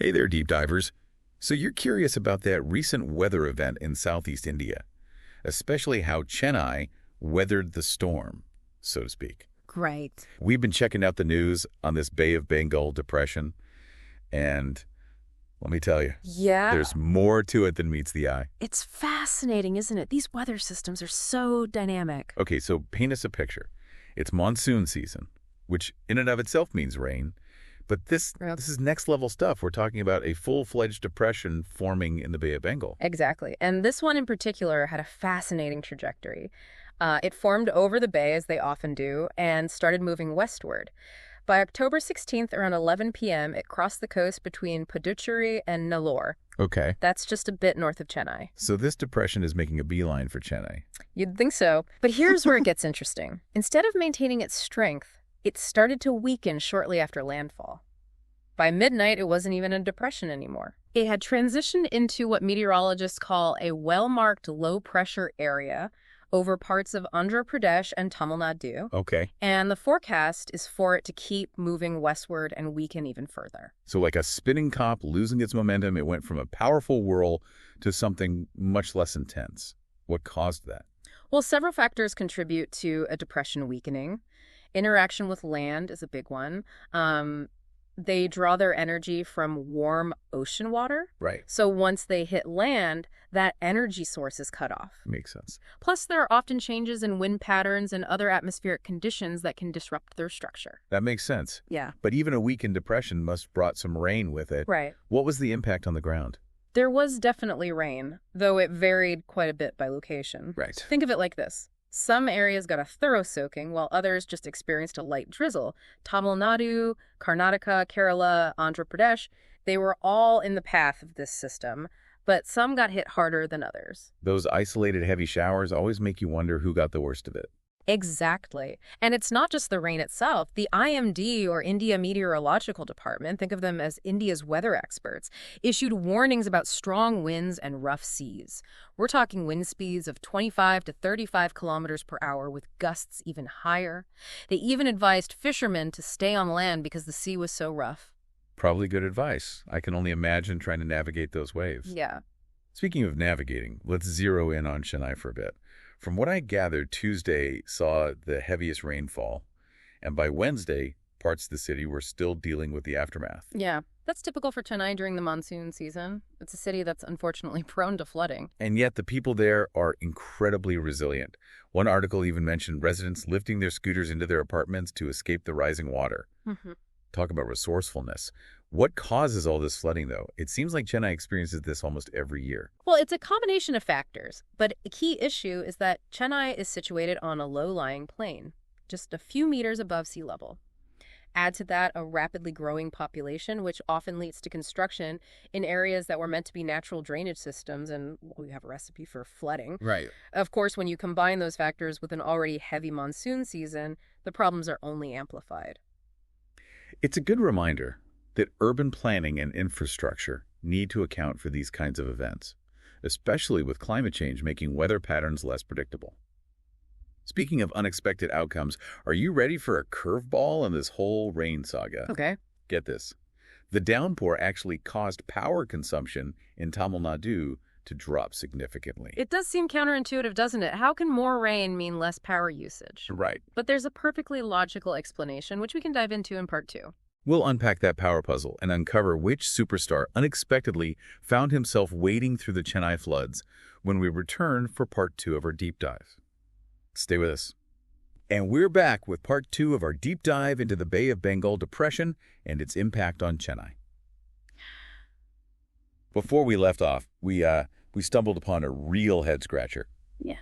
Hey there, deep divers. So you're curious about that recent weather event in southeast India, especially how Chennai weathered the storm, so to speak. Great. We've been checking out the news on this Bay of Bengal depression, and let me tell you, Yeah. there's more to it than meets the eye. It's fascinating, isn't it? These weather systems are so dynamic. Okay, so paint us a picture. It's monsoon season, which in and of itself means rain. But this is next level stuff. We're talking about a full-fledged depression forming in the Bay of Bengal. Exactly. And this one in particular had a fascinating trajectory. It formed over the bay, as they often do, and started moving westward. By October 16th, around 11 p.m., it crossed the coast between Puducherry and Nellore. Okay. That's just a bit north of Chennai. So this depression is making a beeline for Chennai. You'd think so. But here's where it gets interesting. Instead of maintaining its strength, it started to weaken shortly after landfall. By midnight, it wasn't even a depression anymore. It had transitioned into what meteorologists call a well-marked low-pressure area over parts of Andhra Pradesh and Tamil Nadu. Okay. And the forecast is for it to keep moving westward and weaken even further. So like a spinning top losing its momentum, it went from a powerful whirl to something much less intense. What caused that? Well, several factors contribute to a depression weakening. Interaction with land is a big one. They draw their energy from warm ocean water. Right. So once they hit land, that energy source is cut off. Makes sense. Plus, there are often changes in wind patterns and other atmospheric conditions that can disrupt their structure. That makes sense. Yeah. But even a weakened depression must have brought some rain with it. Right. What was the impact on the ground? There was definitely rain, though it varied quite a bit by location. Right. Think of it like this. Some areas got a thorough soaking, while others just experienced a light drizzle. Tamil Nadu, Karnataka, Kerala, Andhra Pradesh, they were all in the path of this system, but some got hit harder than others. Those isolated heavy showers always make you wonder who got the worst of it. Exactly. And it's not just the rain itself. The IMD, or India Meteorological Department, think of them as India's weather experts, issued warnings about strong winds and rough seas. We're talking wind speeds of 25 to 35 kilometers per hour with gusts even higher. They even advised fishermen to stay on land because the sea was so rough. Probably good advice. I can only imagine trying to navigate those waves. Yeah. Speaking of navigating, let's zero in on Chennai for a bit. From what I gathered, Tuesday saw the heaviest rainfall, and by Wednesday, parts of the city were still dealing with the aftermath. Yeah, that's typical for Chennai during the monsoon season. It's a city that's unfortunately prone to flooding. And yet the people there are incredibly resilient. One article even mentioned residents lifting their scooters into their apartments to escape the rising water. Mm-hmm. Talk about resourcefulness. What causes all this flooding, though? It seems like Chennai experiences this almost every year. Well, it's a combination of factors, but a key issue is that Chennai is situated on a low-lying plain, just a few meters above sea level. Add to that a rapidly growing population, which often leads to construction in areas that were meant to be natural drainage systems, and we have a recipe for flooding. Right. Of course, when you combine those factors with an already heavy monsoon season, the problems are only amplified. It's a good reminder that urban planning and infrastructure need to account for these kinds of events, especially with climate change making weather patterns less predictable. Speaking of unexpected outcomes, are you ready for a curveball in this whole rain saga? Okay. Get this. The downpour actually caused power consumption in Tamil Nadu to drop significantly. It does seem counterintuitive, doesn't it? How can more rain mean less power usage? Right. But there's a perfectly logical explanation, which we can dive into in part 2. We'll unpack that power puzzle and uncover which superstar unexpectedly found himself wading through the Chennai floods when we return for part 2 of our deep dive. Stay with us. And we're back with part 2 of our deep dive into the Bay of Bengal depression and its impact on Chennai. Before we left off, we stumbled upon a real head-scratcher. Yeah.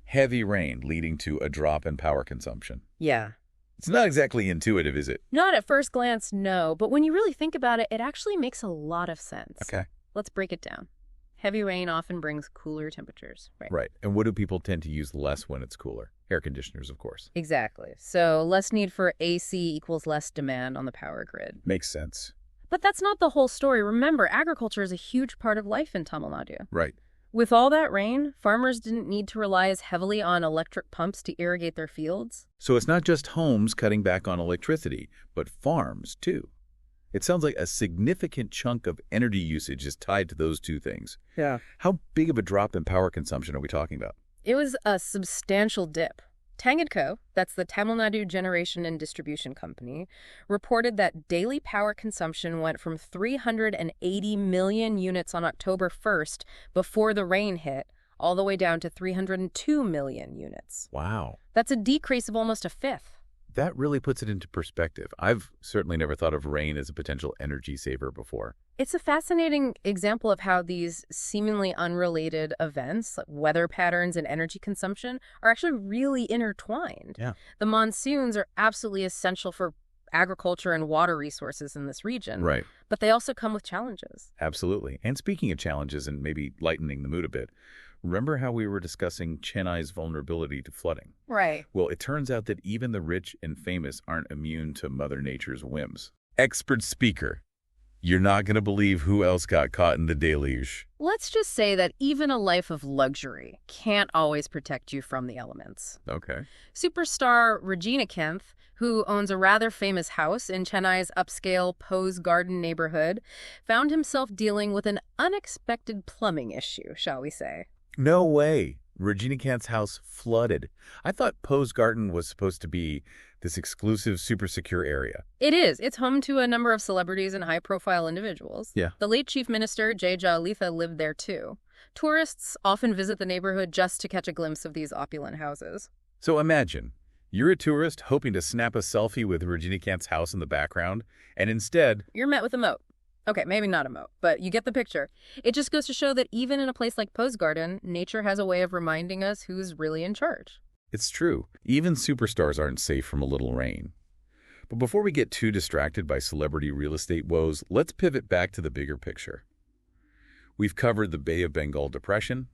Heavy rain leading to a drop in power consumption. Yeah. It's not exactly intuitive, is it? Not at first glance, no. But when you really think about it, it actually makes a lot of sense. Okay. Let's break it down. Heavy rain often brings cooler temperatures, right? Right. And what do people tend to use less when it's cooler? Air conditioners, of course. Exactly. So less need for AC equals less demand on the power grid. Makes sense. But that's not the whole story. Remember, agriculture is a huge part of life in Tamil Nadu. Right. With all that rain, farmers didn't need to rely as heavily on electric pumps to irrigate their fields. So it's not just homes cutting back on electricity, but farms, too. It sounds like a significant chunk of energy usage is tied to those two things. Yeah. How big of a drop in power consumption are we talking about? It was a substantial dip. Tang & Co., that's the Tamil Nadu Generation and Distribution Company, reported that daily power consumption went from 380 million units on October 1st before the rain hit, all the way down to 302 million units. Wow. That's a decrease of almost a fifth. That really puts it into perspective. I've certainly never thought of rain as a potential energy saver before. It's a fascinating example of how these seemingly unrelated events, like weather patterns and energy consumption, are actually really intertwined. Yeah. The monsoons are absolutely essential for agriculture and water resources in this region. Right. But they also come with challenges. Absolutely. And speaking of challenges and maybe lightening the mood a bit, remember how we were discussing Chennai's vulnerability to flooding? Right. Well, it turns out that even the rich and famous aren't immune to Mother Nature's whims. Expert speaker. You're not going to believe who else got caught in the deluge. Let's just say that even a life of luxury can't always protect you from the elements. Okay. Superstar Regina Kempf, who owns a rather famous house in Chennai's upscale Pose Garden neighborhood, found himself dealing with an unexpected plumbing issue, shall we say. No way. Regina Kant's house flooded. I thought Pose Garden was supposed to be this exclusive, super secure area. It is. It's home to a number of celebrities and high-profile individuals. Yeah. The late Chief Minister, J. Jayalalitha, lived there too. Tourists often visit the neighborhood just to catch a glimpse of these opulent houses. So imagine, you're a tourist hoping to snap a selfie with Regina Kant's house in the background, and instead, You're met with a moat. Okay, maybe not a moat, but you get the picture. It just goes to show that even in a place like Pose Garden, nature has a way of reminding us who's really in charge. it's true. Even superstars aren't safe from a little rain. But before we get too distracted by celebrity real estate woes, let's pivot back to the bigger picture. We've covered the Bay of Bengal depression,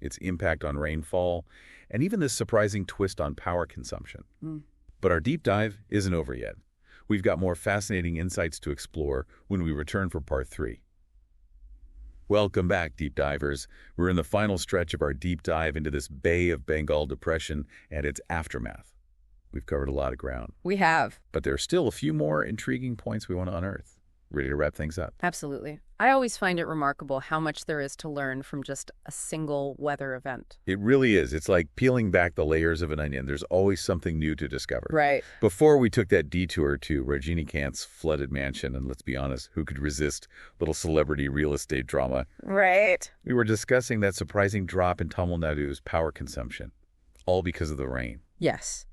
its impact on rainfall, and even this surprising twist on power consumption. But our deep dive isn't over yet. We've got more fascinating insights to explore when we return for part 3. Welcome back, deep divers. We're in the final stretch of our deep dive into this Bay of Bengal depression and its aftermath. We've covered a lot of ground, We have. but there are still a few more intriguing points we want to unearth. Ready to wrap things up? Absolutely. I always find it remarkable how much there is to learn from just a single weather event. It really is. It's like peeling back the layers of an onion. There's always something new to discover. Right. Before we took that detour to Regina Kant's flooded mansion, and let's be honest, who could resist little celebrity real estate drama? Right. We were discussing that surprising drop in Tamil Nadu's power consumption, all because of the rain. Yes.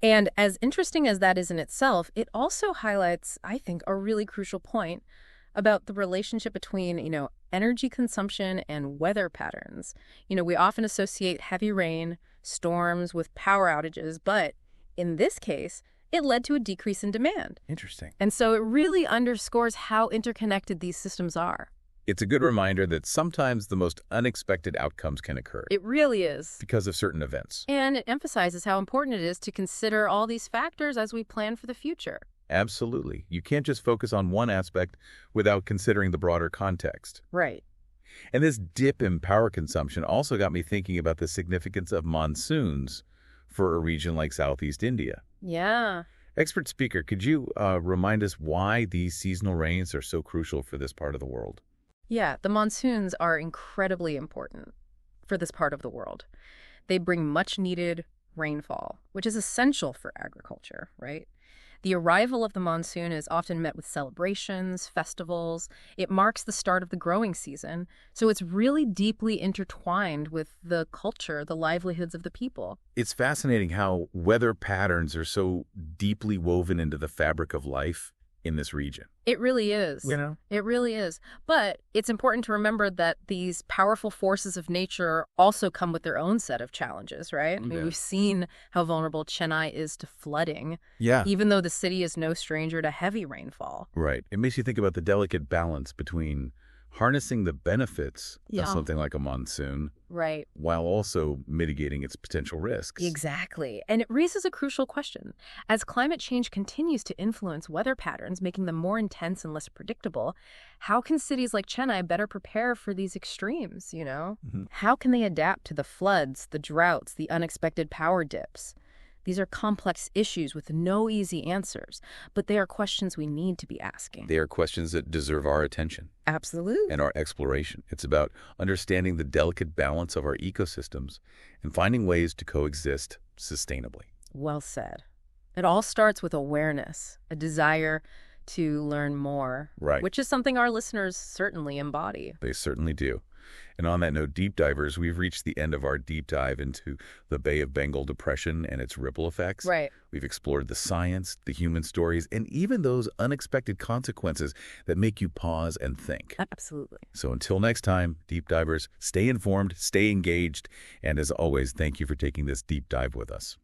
And as interesting as that is in itself, it also highlights, I think, a really crucial point about the relationship between, energy consumption and weather patterns. We often associate heavy rain, storms with power outages, but in this case, it led to a decrease in demand. Interesting. And so it really underscores how interconnected these systems are. It's a good reminder that sometimes the most unexpected outcomes can occur It really is. because of certain events. And it emphasizes how important it is to consider all these factors as we plan for the future. Absolutely. You can't just focus on one aspect without considering the broader context. Right. And this dip in power consumption also got me thinking about the significance of monsoons for a region like Southeast India. Yeah. Expert speaker, could you remind us why these seasonal rains are so crucial for this part of the world? Yeah, the monsoons are incredibly important for this part of the world. They bring much-needed rainfall, which is essential for agriculture, right? The arrival of the monsoon is often met with celebrations, festivals. It marks the start of the growing season, so it's really deeply intertwined with the culture, the livelihoods of the people. It's fascinating how weather patterns are so deeply woven into the fabric of life in this region. It really is. It really is. But it's important to remember that these powerful forces of nature also come with their own set of challenges, right? I mean, we've seen how vulnerable Chennai is to flooding, Yeah. even though the city is no stranger to heavy rainfall. Right. It makes you think about the delicate balance between harnessing the benefits Yeah. of something like a monsoon Right. while also mitigating its potential risks. Exactly. And it raises a crucial question. As climate change continues to influence weather patterns, making them more intense and less predictable, how can cities like Chennai better prepare for these extremes? How can they adapt to the floods, the droughts, the unexpected power dips? These are complex issues with no easy answers, but they are questions we need to be asking. They are questions that deserve our attention Absolutely. and our exploration. It's about understanding the delicate balance of our ecosystems and finding ways to coexist sustainably. Well said. It all starts with awareness, a desire to learn more, Right. which is something our listeners certainly embody. They certainly do. And on that note, deep divers, we've reached the end of our deep dive into the Bay of Bengal Depression and its ripple effects. Right. We've explored the science, the human stories, and even those unexpected consequences that make you pause and think. Absolutely. So until next time, deep divers, stay informed, stay engaged, and as always, thank you for taking this deep dive with us.